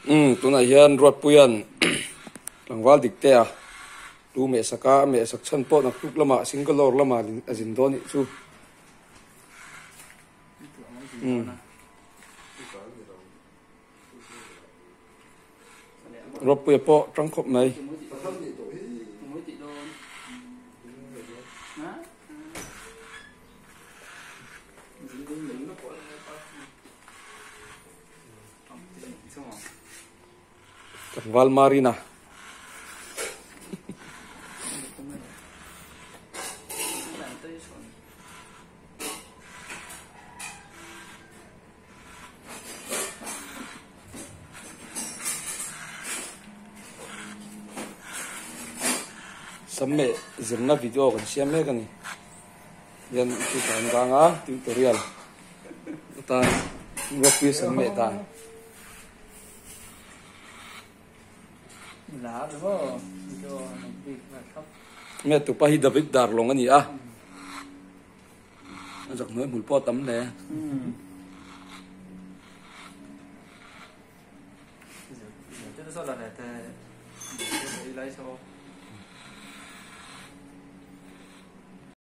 tuna hian ruat puyan langwal dikte a lu me saka me sak chan po nak tuk lama single lor lama azin doni chu ruat puya po trang khop mai Val Marina. Sampai zirna video kan siapa kan ni? Yang kita angkat tutorial. Kita buat video sampai tan. Mẹ tụi pa hi David dar long ani a giặc mới mùi po tắm nè这都是哪来的？来说。